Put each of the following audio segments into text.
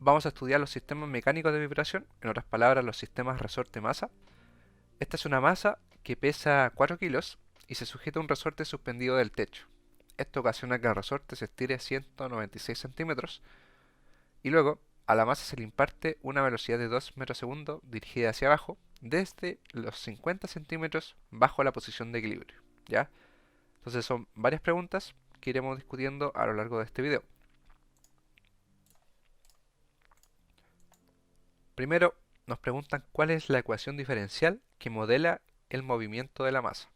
vamos a estudiar los sistemas mecánicos de vibración, en otras palabras, los sistemas resorte-masa. Esta es una masa que pesa 4 kilos y se sujeta a un resorte suspendido del techo. Esto ocasiona que el resorte se estire 196 centímetros y luego a la masa se le imparte una velocidad de 2 metros segundo dirigida hacia abajo desde los 50 centímetros bajo la posición de equilibrio. ¿Ya? Entonces son varias preguntas que iremos discutiendo a lo largo de este video. Primero, nos preguntan cuál es la ecuación diferencial que modela el movimiento de la masa.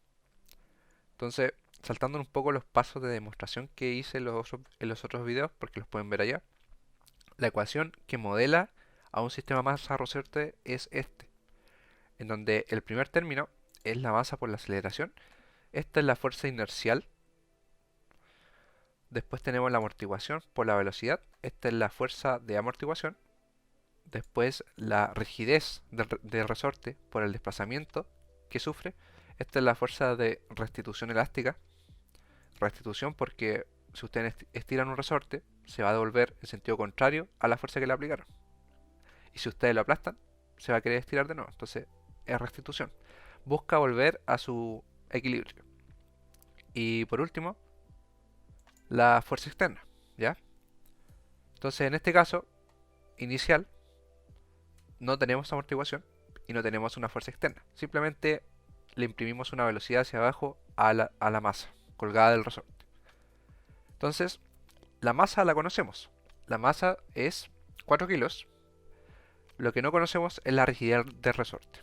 Entonces, saltando un poco los pasos de demostración que hice en los otros videos, porque los pueden ver allá, la ecuación que modela a un sistema masa-resorte es este, en donde el primer término es la masa por la aceleración, esta es la fuerza inercial, después tenemos la amortiguación por la velocidad, esta es la fuerza de amortiguación, después la rigidez del resorte por el desplazamiento que sufre, esta es la fuerza de restitución elástica, restitución porque si ustedes estiran un resorte, se va a devolver en sentido contrario a la fuerza que le aplicaron. Y si ustedes lo aplastan, se va a querer estirar de nuevo. Entonces, es restitución. Busca volver a su equilibrio. Y por último, la fuerza externa, ¿ya? Entonces, en este caso, inicial, no tenemos amortiguación y no tenemos una fuerza externa. Simplemente le imprimimos una velocidad hacia abajo a la masa colgada del resorte. Entonces, la masa la conocemos. La masa es 4 kilos. Lo que no conocemos es la rigidez del resorte.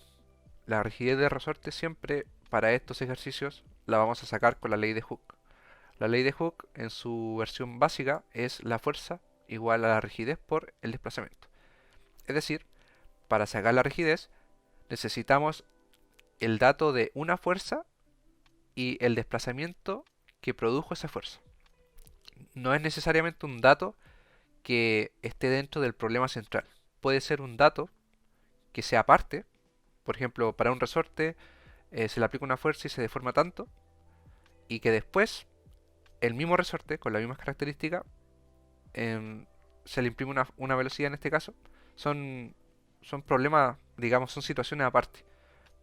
La rigidez del resorte siempre para estos ejercicios la vamos a sacar con la ley de Hooke. La ley de Hooke en su versión básica es la fuerza igual a la rigidez por el desplazamiento. Es decir, para sacar la rigidez necesitamos el dato de una fuerza y el desplazamiento que produjo esa fuerza. No es necesariamente un dato que esté dentro del problema central. Puede ser un dato que sea aparte. Por ejemplo, para un resorte se le aplica una fuerza y se deforma tanto, y que después el mismo resorte, con las mismas características, se le imprime una velocidad en este caso. Son, son problemas, digamos, son situaciones aparte.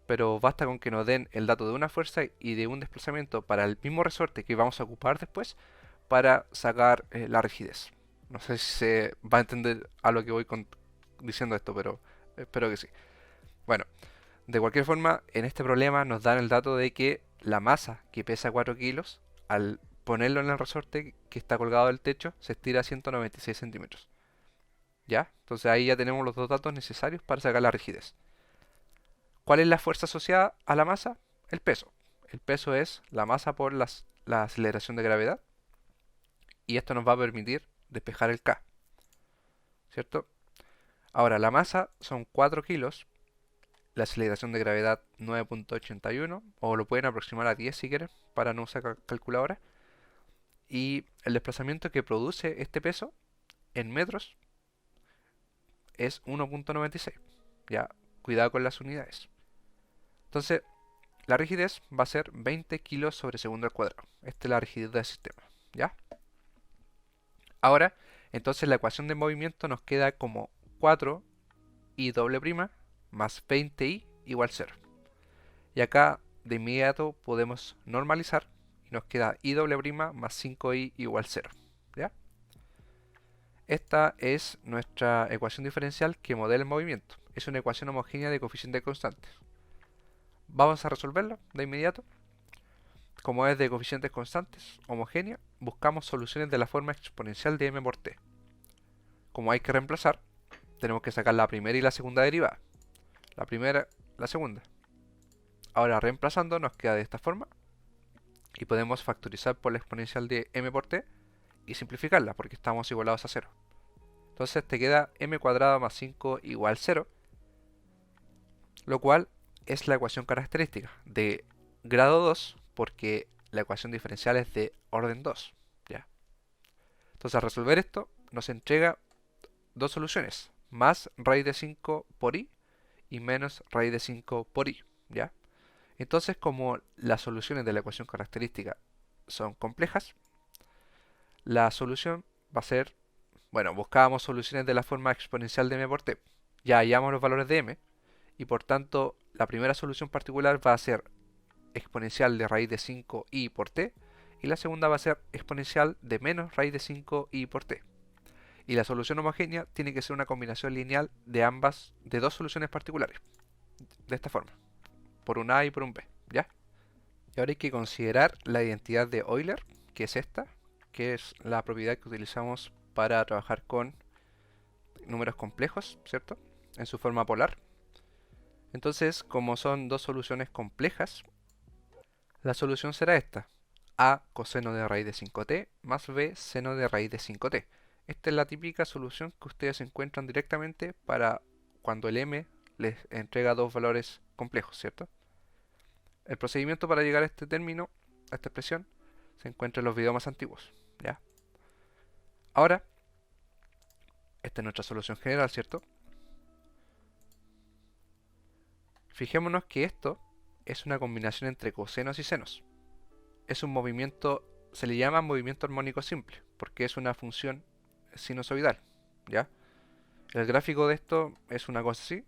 Pero basta con que nos den el dato de una fuerza y de un desplazamiento para el mismo resorte que vamos a ocupar después para sacar la rigidez. No sé si se va a entender a lo que voy diciendo esto, pero espero que sí. Bueno, de cualquier forma, en este problema nos dan el dato de que la masa que pesa 4 kilos, al ponerlo en el resorte que está colgado del techo, se estira a 196 centímetros. ¿Ya? Entonces ahí ya tenemos los dos datos necesarios para sacar la rigidez. ¿Cuál es la fuerza asociada a la masa? El peso. El peso es la masa por la aceleración de gravedad, y esto nos va a permitir despejar el K, ¿cierto? Ahora, la masa son 4 kilos, la aceleración de gravedad 9.81, o lo pueden aproximar a 10 si quieren, para no usar calculadora. Y el desplazamiento que produce este peso en metros es 1.96. Ya, cuidado con las unidades. Entonces, la rigidez va a ser 20 kilos sobre segundo al cuadrado. Esta es la rigidez del sistema, ¿ya? Ahora, entonces la ecuación de movimiento nos queda como 4i doble prima más 20i igual 0. Y acá de inmediato podemos normalizar y nos queda i doble prima más 5i igual 0. ¿Ya? Esta es nuestra ecuación diferencial que modela el movimiento. Es una ecuación homogénea de coeficientes constantes. Vamos a resolverla de inmediato. Como es de coeficientes constantes, homogénea, buscamos soluciones de la forma exponencial de m por t. Como hay que reemplazar, tenemos que sacar la primera y la segunda derivada. La primera, la segunda. Ahora reemplazando nos queda de esta forma y podemos factorizar por la exponencial de m por t y simplificarla porque estamos igualados a 0. Entonces te queda m cuadrado más 5 igual 0, lo cual es la ecuación característica de grado 2 porque la ecuación diferencial es de orden 2. ¿Ya? Entonces al resolver esto nos entrega dos soluciones, más raíz de 5 por i y menos raíz de 5 por i. ¿Ya? Entonces, como las soluciones de la ecuación característica son complejas, la solución va a ser Bueno, buscábamos soluciones de la forma exponencial de m por t. Ya hallamos los valores de m y por tanto la primera solución particular va a ser exponencial de raíz de 5i por t y la segunda va a ser exponencial de menos raíz de 5i por t. Y la solución homogénea tiene que ser una combinación lineal de ambas, de dos soluciones particulares, de esta forma, por un a y por un b, ¿ya? Y ahora hay que considerar la identidad de Euler, que es esta, que es la propiedad que utilizamos para trabajar con números complejos, ¿cierto? En su forma polar. Entonces, como son dos soluciones complejas, la solución será esta: a coseno de raíz de 5t más b seno de raíz de 5t. Esta es la típica solución que ustedes encuentran directamente para cuando el m les entrega dos valores complejos, ¿cierto? El procedimiento para llegar a este término, a esta expresión, se encuentra en los videos más antiguos, ¿ya? Ahora, esta es nuestra solución general, ¿cierto? Fijémonos que esto es una combinación entre cosenos y senos. Es un movimiento, se le llama movimiento armónico simple, porque es una función sinusoidal, ¿ya? El gráfico de esto es una cosa así,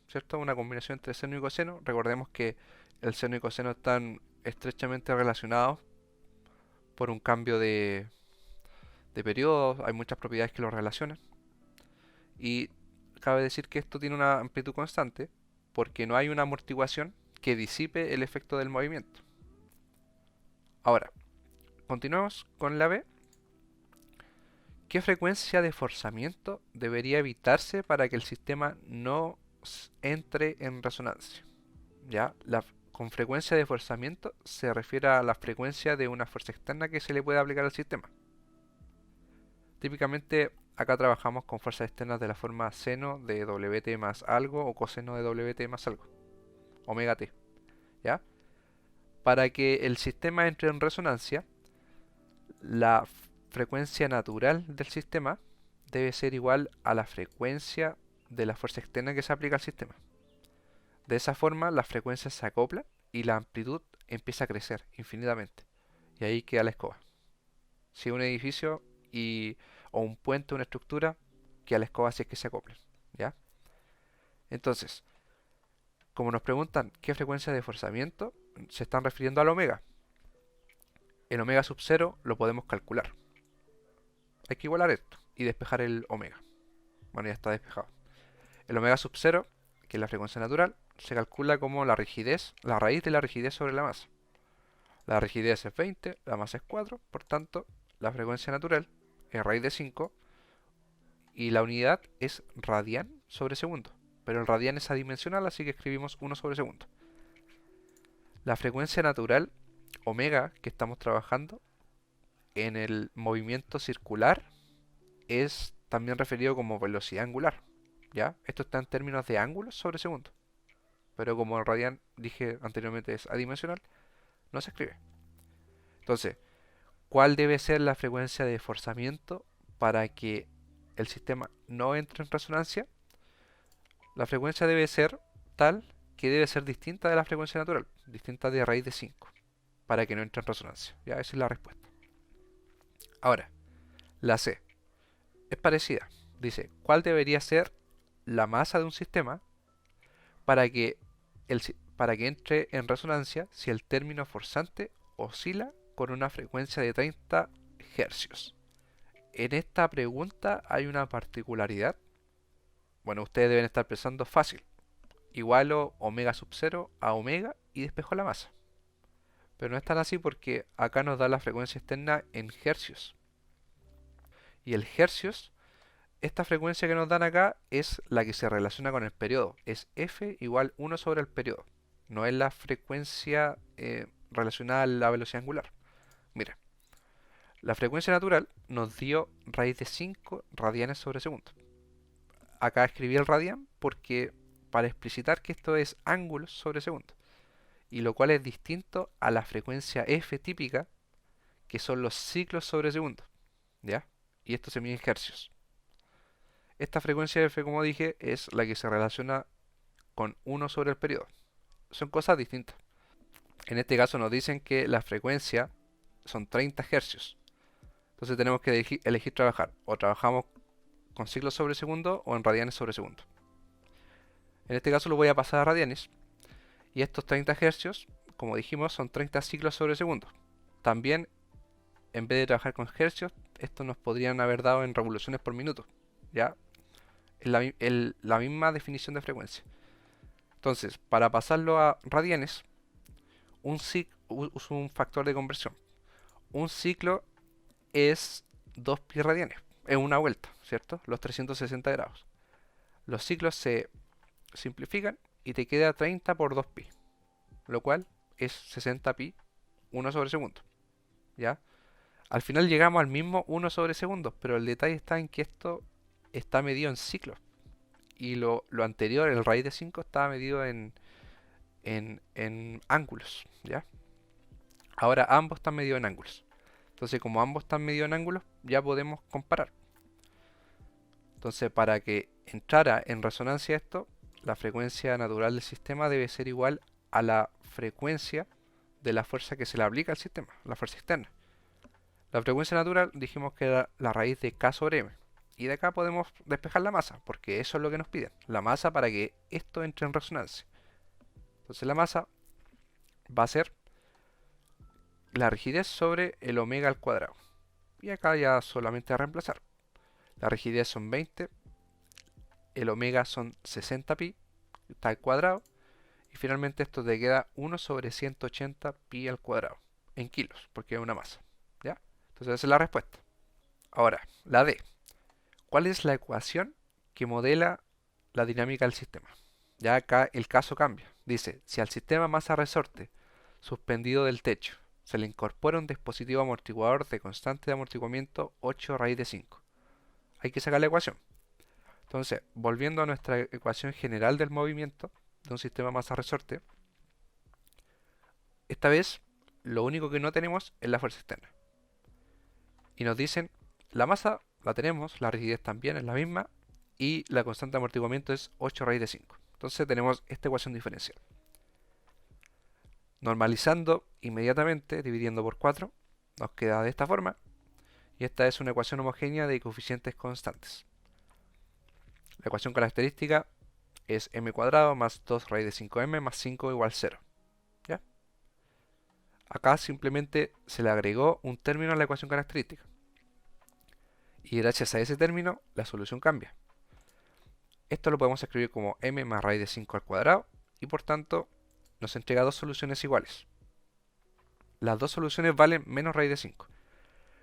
¿cierto? Una combinación entre seno y coseno. Recordemos que el seno y coseno están estrechamente relacionados por un cambio de periodo, hay muchas propiedades que lo relacionan. Y cabe decir que esto tiene una amplitud constante porque no hay una amortiguación que disipe el efecto del movimiento. Ahora, continuamos con la B. ¿Qué frecuencia de forzamiento debería evitarse para que el sistema no entre en resonancia? ¿Ya? Con frecuencia de forzamiento se refiere a la frecuencia de una fuerza externa que se le puede aplicar al sistema. Típicamente acá trabajamos con fuerzas externas de la forma seno de Wt más algo o coseno de Wt más algo, omega t, ¿ya? Para que el sistema entre en resonancia, la frecuencia natural del sistema debe ser igual a la frecuencia de la fuerza externa que se aplica al sistema. De esa forma, la frecuencia se acopla y la amplitud empieza a crecer infinitamente. Y ahí queda la escoba. Si un edificio o un puente, una estructura, queda la escoba si es que se acoplan, ¿ya? Entonces, como nos preguntan qué frecuencia de forzamiento, se están refiriendo al omega. El omega sub 0 lo podemos calcular. Hay que igualar esto y despejar el omega. Bueno, ya está despejado. El omega sub 0, que es la frecuencia natural, se calcula como la rigidez, la raíz de la rigidez sobre la masa. La rigidez es 20, la masa es 4, por tanto, la frecuencia natural es raíz de 5 y la unidad es radian sobre segundo. Pero el radian es adimensional, así que escribimos 1 sobre segundo. La frecuencia natural, omega, que estamos trabajando en el movimiento circular, es también referido como velocidad angular, ¿ya? Esto está en términos de ángulos sobre segundo. Pero como el radian, dije anteriormente, es adimensional, no se escribe. Entonces, ¿cuál debe ser la frecuencia de forzamiento para que el sistema no entre en resonancia? La frecuencia debe ser tal que debe ser distinta de la frecuencia natural, distinta de raíz de 5, para que no entre en resonancia. Ya, esa es la respuesta. Ahora, la C es parecida. Dice, ¿cuál debería ser la masa de un sistema para que, para que entre en resonancia si el término forzante oscila con una frecuencia de 30 hercios? En esta pregunta hay una particularidad. Bueno, ustedes deben estar pensando fácil. Igualo omega sub 0 a omega y despejo la masa. Pero no es tan así porque acá nos da la frecuencia externa en hercios. Y el hercios, esta frecuencia que nos dan acá es la que se relaciona con el periodo. Es F igual 1 sobre el periodo. No es la frecuencia relacionada a la velocidad angular. Mira, la frecuencia natural nos dio raíz de 5 radianes sobre segundo. Acá escribí el radian porque para explicitar que esto es ángulos sobre segundo. Y lo cual es distinto a la frecuencia F típica, que son los ciclos sobre segundo, ¿ya? Y esto se mide en hercios. Esta frecuencia F, como dije, es la que se relaciona con 1 sobre el periodo. Son cosas distintas. En este caso nos dicen que la frecuencia son 30 hercios. Entonces tenemos que elegir trabajar. O trabajamos con ciclos sobre segundo o en radianes sobre segundo. En este caso lo voy a pasar a radianes. Y estos 30 hercios, como dijimos, son 30 ciclos sobre segundo. También, en vez de trabajar con hercios, esto nos podrían haber dado en revoluciones por minuto. ¿Ya? Es la misma definición de frecuencia. Entonces, para pasarlo a radianes, uso un factor de conversión. Un ciclo es 2 pi radianes. Es una vuelta, ¿cierto? Los 360 grados. Los ciclos se simplifican y te queda 30 por 2 pi, lo cual es 60 pi 1 sobre segundo. ¿Ya? Al final llegamos al mismo 1 sobre segundo, pero el detalle está en que esto está medido en ciclos. Y lo anterior, el raíz de 5, estaba medido en ángulos. ¿Ya? Ahora ambos están medidos en ángulos. Entonces, como ambos están medidos en ángulos, ya podemos comparar. Entonces, para que entrara en resonancia esto, la frecuencia natural del sistema debe ser igual a la frecuencia de la fuerza que se le aplica al sistema, la fuerza externa. La frecuencia natural dijimos que era la raíz de K sobre M. Y de acá podemos despejar la masa, porque eso es lo que nos piden. La masa para que esto entre en resonancia. Entonces la masa va a ser la rigidez sobre el omega al cuadrado. Y acá ya solamente a reemplazar. La rigidez son 20, el omega son 60 pi, está al cuadrado. Y finalmente esto te queda 1 sobre 180 pi al cuadrado, en kilos, porque es una masa. ¿Ya? Entonces esa es la respuesta. Ahora, la D. ¿Cuál es la ecuación que modela la dinámica del sistema? Ya acá el caso cambia. Dice, si al sistema masa resorte suspendido del techo se le incorpora un dispositivo amortiguador de constante de amortiguamiento 8 raíz de 5. Hay que sacar la ecuación. Entonces, volviendo a nuestra ecuación general del movimiento de un sistema masa resorte, esta vez lo único que no tenemos es la fuerza externa. Y nos dicen, la masa la tenemos, la rigidez también es la misma, y la constante de amortiguamiento es 8 raíz de 5. Entonces tenemos esta ecuación diferencial. Normalizando inmediatamente, dividiendo por 4, nos queda de esta forma, y esta es una ecuación homogénea de coeficientes constantes. La ecuación característica es m cuadrado más 2 raíz de 5m más 5 igual 0. ¿Ya? Acá simplemente se le agregó un término a la ecuación característica. Y gracias a ese término, la solución cambia. Esto lo podemos escribir como m más raíz de 5 al cuadrado, y por tanto nos entrega dos soluciones iguales. Las dos soluciones valen menos raíz de 5.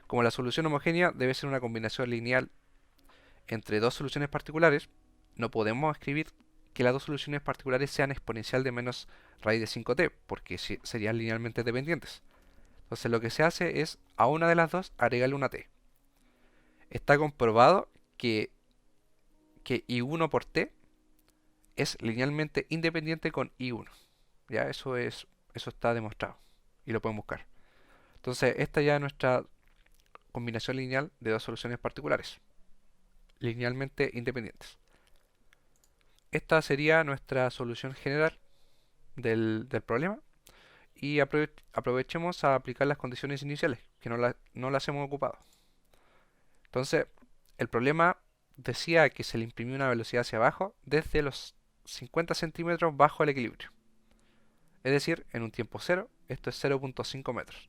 Como la solución homogénea debe ser una combinación lineal entre dos soluciones particulares, no podemos escribir que las dos soluciones particulares sean exponencial de menos raíz de 5t, porque serían linealmente dependientes. Entonces lo que se hace es a una de las dos agregarle una t. Está comprobado que I1 por t es linealmente independiente con I1. Ya eso está demostrado y lo pueden buscar. Entonces esta ya es nuestra combinación lineal de dos soluciones particulares, linealmente independientes. Esta sería nuestra solución general del problema, y aprovechemos a aplicar las condiciones iniciales, que no las hemos ocupado. Entonces, el problema decía que se le imprimió una velocidad hacia abajo desde los 50 centímetros bajo el equilibrio. Es decir, en un tiempo cero, esto es 0.5 metros.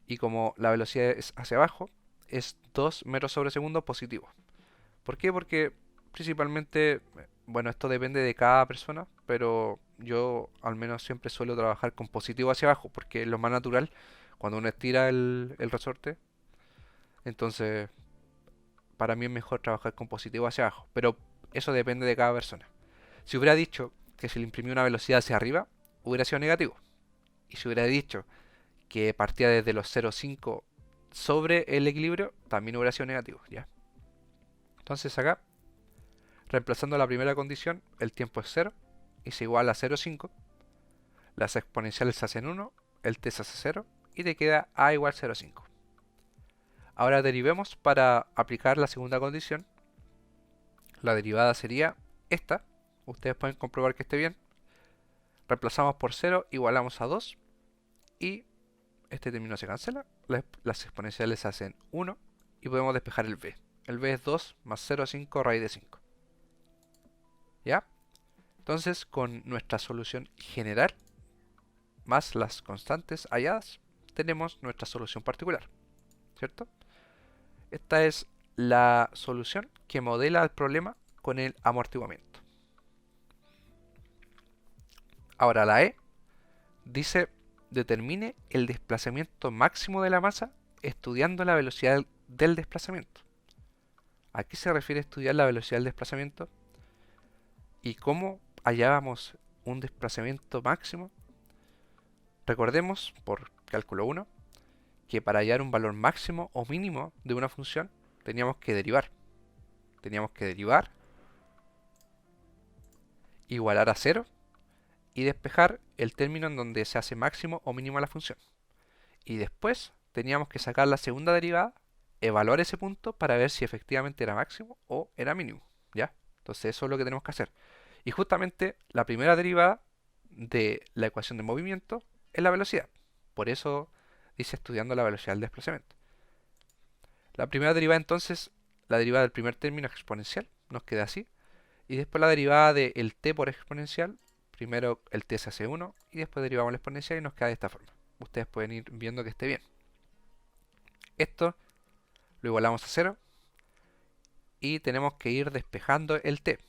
Y como la velocidad es hacia abajo, es 2 metros sobre segundo positivo. ¿Por qué? Porque principalmente, bueno, esto depende de cada persona, pero yo al menos siempre suelo trabajar con positivo hacia abajo, porque es lo más natural cuando uno estira el resorte. Entonces, para mí es mejor trabajar con positivo hacia abajo, pero eso depende de cada persona. Si hubiera dicho que se le imprimió una velocidad hacia arriba, hubiera sido negativo. Y si hubiera dicho que partía desde los 0,5 sobre el equilibrio, también hubiera sido negativo, ¿ya? Entonces acá, reemplazando la primera condición, el tiempo es 0 y se iguala a 0,5. Las exponenciales se hacen 1, el t se hace 0 y te queda a igual 0,5. Ahora derivemos para aplicar la segunda condición. La derivada sería esta. Ustedes pueden comprobar que esté bien. Reemplazamos por 0, igualamos a 2 y este término se cancela. Las exponenciales se hacen 1 y podemos despejar el b. el b es 2 más 0,5 raíz de 5. ¿Ya? Entonces, con nuestra solución general más las constantes halladas, tenemos nuestra solución particular, ¿cierto? Esta es la solución que modela el problema con el amortiguamiento. Ahora la E dice, determine el desplazamiento máximo de la masa estudiando la velocidad del desplazamiento. ¿A qué se refiere estudiar la velocidad del desplazamiento? ¿Y cómo hallábamos un desplazamiento máximo? Recordemos, por cálculo 1, que para hallar un valor máximo o mínimo de una función teníamos que derivar. Teníamos que derivar, igualar a 0 y despejar el término en donde se hace máximo o mínimo la función. Y después teníamos que sacar la segunda derivada, evaluar ese punto para ver si efectivamente era máximo o era mínimo. ¿Ya? Entonces eso es lo que tenemos que hacer. Y justamente la primera derivada de la ecuación de movimiento es la velocidad. Por eso dice estudiando la velocidad del desplazamiento. La primera derivada entonces, la derivada del primer término exponencial, nos queda así. Y después la derivada del t por exponencial, primero el t se hace 1 y después derivamos la exponencial y nos queda de esta forma. Ustedes pueden ir viendo que esté bien. Esto lo igualamos a 0 y tenemos que ir despejando el t.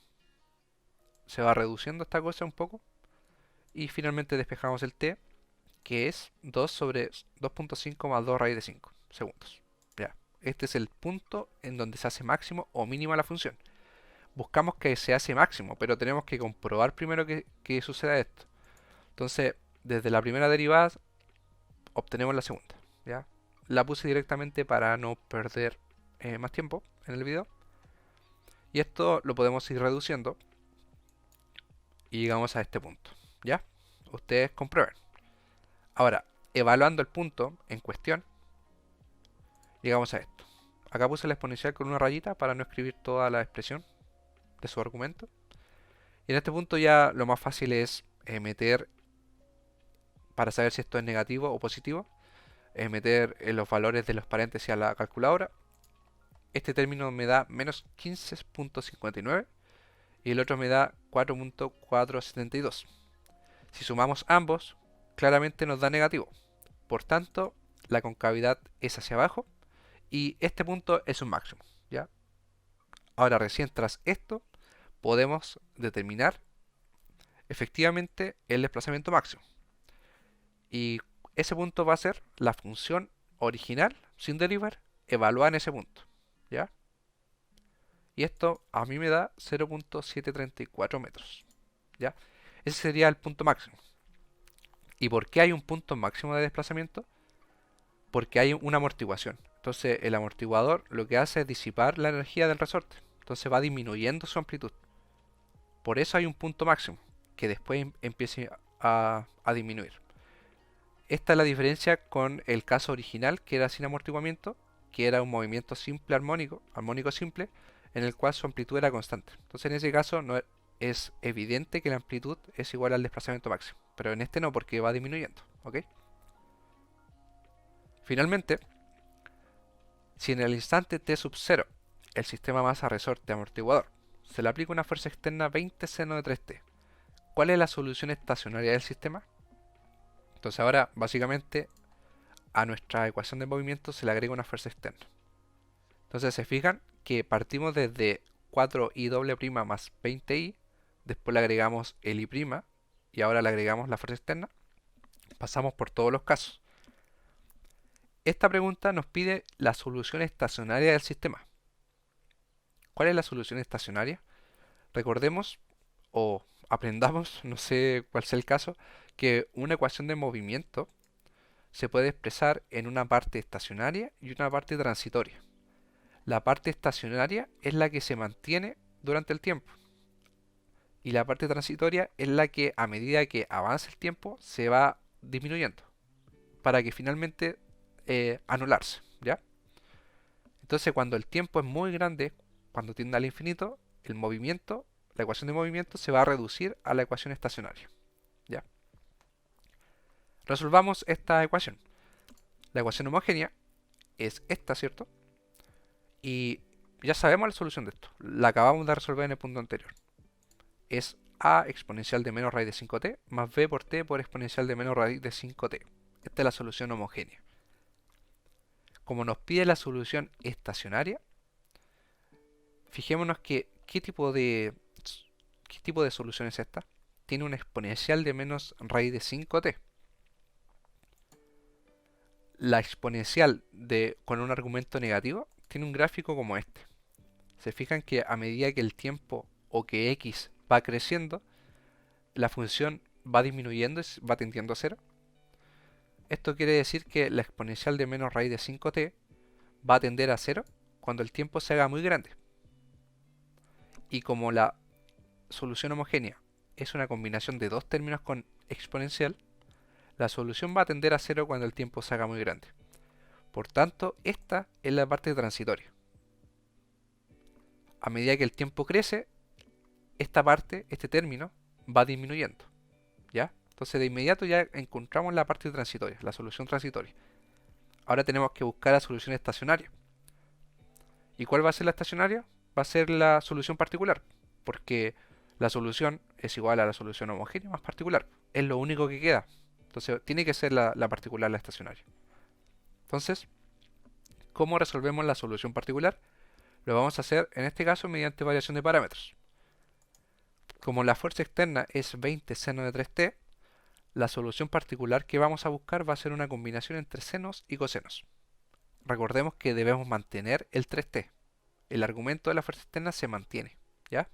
Se va reduciendo esta cosa un poco y finalmente despejamos el t, que es 2 sobre 2.5 más 2 raíz de 5 segundos. Ya. Este es el punto en donde se hace máximo o mínima la función. Buscamos que se hace máximo, pero tenemos que comprobar primero que suceda esto. Entonces, desde la primera derivada obtenemos la segunda. ¿Ya? La puse directamente para no perder más tiempo en el video. Y esto lo podemos ir reduciendo y llegamos a este punto. ¿Ya? Ustedes comprueben. Ahora, evaluando el punto en cuestión, llegamos a esto. Acá puse la exponencial con una rayita para no escribir toda la expresión de su argumento. Y en este punto ya lo más fácil es meter, para saber si esto es negativo o positivo, meter los valores de los paréntesis a la calculadora. Este término me da menos 15.59 y el otro me da 4.472. Si sumamos ambos, claramente nos da negativo. Por tanto, la concavidad es hacia abajo y este punto es un máximo. ¿Ya? Ahora recién tras esto podemos determinar efectivamente el desplazamiento máximo. Y ese punto va a ser la función original, sin derivar, evaluada en ese punto. ¿Ya? Y esto a mí me da 0.734 metros. ¿Ya? Ese sería el punto máximo. ¿Y por qué hay un punto máximo de desplazamiento? Porque hay una amortiguación. Entonces el amortiguador lo que hace es disipar la energía del resorte. Entonces va disminuyendo su amplitud. Por eso hay un punto máximo, que después empiece a disminuir. Esta es la diferencia con el caso original, que era sin amortiguamiento, que era un movimiento simple armónico, armónico simple, en el cual su amplitud era constante. Entonces en ese caso no es evidente que la amplitud es igual al desplazamiento máximo, pero en este no, porque va disminuyendo. ¿Ok? Finalmente, si en el instante t sub 0 el sistema masa resorte amortiguador se le aplica una fuerza externa 20 seno de 3t, ¿cuál es la solución estacionaria del sistema? Entonces ahora básicamente a nuestra ecuación de movimiento se le agrega una fuerza externa. Entonces se fijan que partimos desde 4i' más 20i, después le agregamos el i' y ahora le agregamos la fuerza externa. Pasamos por todos los casos. Esta pregunta nos pide la solución estacionaria del sistema. ¿Cuál es la solución estacionaria? Recordemos o aprendamos, no sé cuál sea el caso, que una ecuación de movimiento se puede expresar en una parte estacionaria y una parte transitoria. La parte estacionaria es la que se mantiene durante el tiempo y la parte transitoria es la que a medida que avanza el tiempo se va disminuyendo para que finalmente anularse, ¿ya? Entonces cuando el tiempo es muy grande, cuando tiende al infinito, el movimiento, la ecuación de movimiento se va a reducir a la ecuación estacionaria, ¿ya? Resolvamos esta ecuación. La ecuación homogénea es esta, ¿cierto? Y ya sabemos la solución de esto. La acabamos de resolver en el punto anterior. Es a exponencial de menos raíz de 5t más b por t por exponencial de menos raíz de 5t. Esta es la solución homogénea. Como nos pide la solución estacionaria, fijémonos que ¿qué tipo de solución es esta? Tiene una exponencial de menos raíz de 5t. La exponencial con un argumento negativo tiene un gráfico como este. Se fijan que a medida que el tiempo o que x va creciendo, la función va disminuyendo y va tendiendo a cero. Esto quiere decir que la exponencial de menos raíz de 5t va a tender a cero cuando el tiempo se haga muy grande. Y como la solución homogénea es una combinación de dos términos con exponencial, la solución va a tender a cero cuando el tiempo se haga muy grande. Por tanto, esta es la parte transitoria. A medida que el tiempo crece, esta parte, este término, va disminuyendo. ¿Ya? Entonces de inmediato ya encontramos la parte transitoria, la solución transitoria. Ahora tenemos que buscar la solución estacionaria. ¿Y cuál va a ser la estacionaria? Va a ser la solución particular, porque la solución es igual a la solución homogénea más particular. Es lo único que queda. Entonces tiene que ser la particular, la estacionaria. Entonces, ¿cómo resolvemos la solución particular? Lo vamos a hacer en este caso mediante variación de parámetros. Como la fuerza externa es 20 seno de 3t, la solución particular que vamos a buscar va a ser una combinación entre senos y cosenos. Recordemos que debemos mantener el 3t. El argumento de la fuerza externa se mantiene, ¿ya?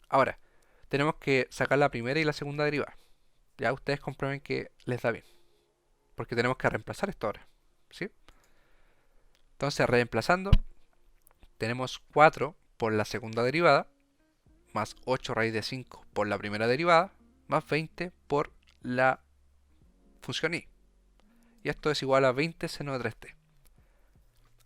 Ahora, tenemos que sacar la primera y la segunda derivada. Ya ustedes comprueben que les da bien, porque tenemos que reemplazar esto ahora, ¿sí? Entonces, reemplazando, tenemos 4 por la segunda derivada, más 8 raíz de 5 por la primera derivada, más 20 por la función y. Y esto es igual a 20 seno de 3t.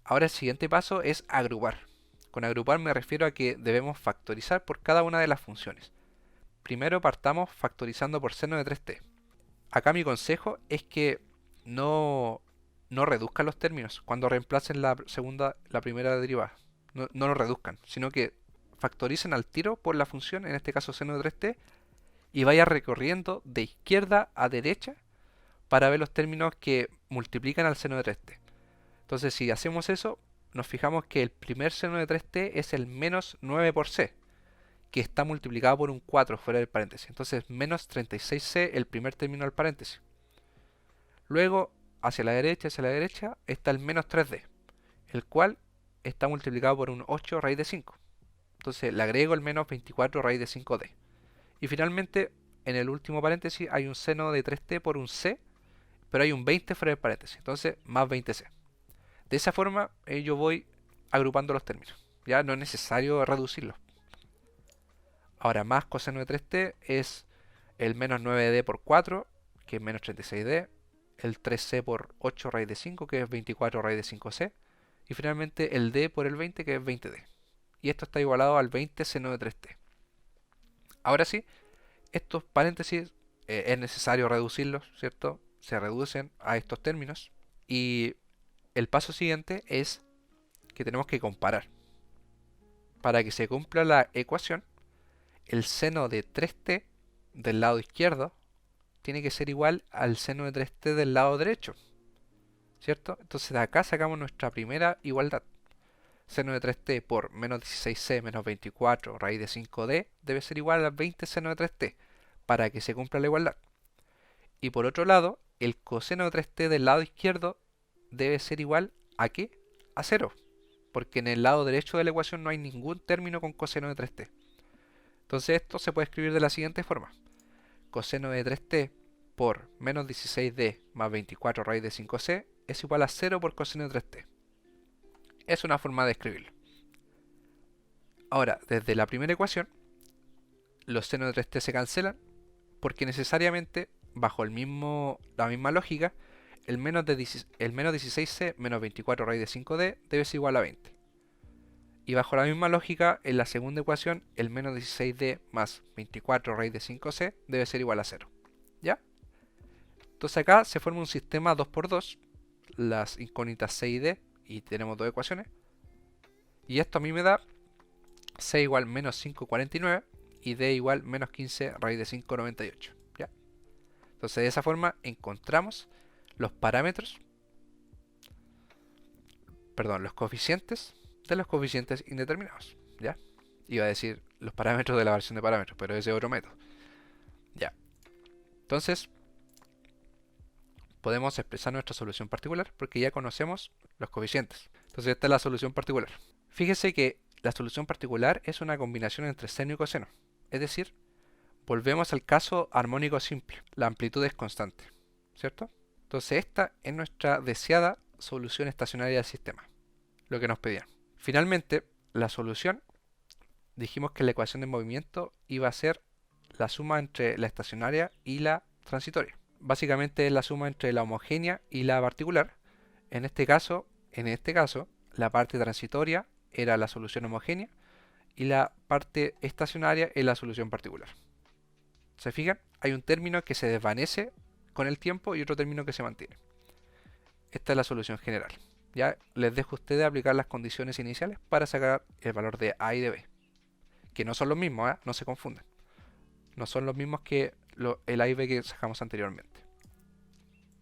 Ahora el siguiente paso es agrupar. Con agrupar me refiero a que debemos factorizar por cada una de las funciones. Primero partamos factorizando por seno de 3t. Acá mi consejo es que no reduzcan los términos cuando reemplacen la primera derivada. No lo reduzcan, sino que factoricen al tiro por la función, en este caso seno de 3t, y vaya recorriendo de izquierda a derecha para ver los términos que multiplican al seno de 3t. Entonces, si hacemos eso, nos fijamos que el primer seno de 3t es el menos 9 por c, que está multiplicado por un 4 fuera del paréntesis. Entonces, menos 36c, el primer término del paréntesis. Luego, hacia la derecha, está el menos 3d, el cual está multiplicado por un 8 raíz de 5. Entonces, le agrego el menos 24 raíz de 5d. Y finalmente, en el último paréntesis hay un seno de 3t por un c, pero hay un 20 fuera del paréntesis. Entonces, más 20c. De esa forma yo voy agrupando los términos. Ya no es necesario reducirlos. Ahora más coseno de 3t es el menos 9d por 4, que es menos 36d. El 3c por 8 raíz de 5, que es 24 raíz de 5c. Y finalmente el d por el 20, que es 20d. Y esto está igualado al 20 seno de 3t. Ahora sí, estos paréntesis es necesario reducirlos, ¿cierto? Se reducen a estos términos. Y el paso siguiente es que tenemos que comparar. Para que se cumpla la ecuación, el seno de 3t del lado izquierdo tiene que ser igual al seno de 3t del lado derecho, ¿cierto? Entonces de acá sacamos nuestra primera igualdad. Seno de 3t por menos 16c menos 24 raíz de 5d debe ser igual a 20 seno de 3t para que se cumpla la igualdad. Y por otro lado, el coseno de 3t del lado izquierdo debe ser igual ¿a qué? A 0, porque en el lado derecho de la ecuación no hay ningún término con coseno de 3t. Entonces esto se puede escribir de la siguiente forma. Coseno de 3t por menos 16d más 24 raíz de 5c es igual a 0 por coseno de 3t. Es una forma de escribirlo. Ahora, desde la primera ecuación, los senos de 3t se cancelan porque necesariamente, bajo la misma lógica, el menos 16c menos 24 raíz de 5d debe ser igual a 20. Y bajo la misma lógica, en la segunda ecuación, el menos 16d más 24 raíz de 5c debe ser igual a 0. ¿Ya? Entonces acá se forma un sistema 2×2, las incógnitas c y d, y tenemos dos ecuaciones. Y esto a mí me da c igual menos 5,49 y d igual menos 15 raíz de 5,98. ¿Ya? Entonces de esa forma encontramos los parámetros, perdón, los coeficientes de los coeficientes indeterminados. ¿Ya? Iba a decir los parámetros de la variación de parámetros, pero ese es otro método. Ya. Entonces podemos expresar nuestra solución particular porque ya conocemos los coeficientes. Entonces esta es la solución particular. Fíjese que la solución particular es una combinación entre seno y coseno. Es decir, volvemos al caso armónico simple. La amplitud es constante, ¿cierto? Entonces esta es nuestra deseada solución estacionaria del sistema, lo que nos pedían. Finalmente, la solución, dijimos que la ecuación de movimiento iba a ser la suma entre la estacionaria y la transitoria. Básicamente es la suma entre la homogénea y la particular. En este caso, la parte transitoria era la solución homogénea y la parte estacionaria es la solución particular. ¿Se fijan? Hay un término que se desvanece con el tiempo y otro término que se mantiene. Esta es la solución general. Ya les dejo a ustedes aplicar las condiciones iniciales para sacar el valor de A y de B. Que no son los mismos, no se confundan. No son los mismos que el A y B que sacamos anteriormente.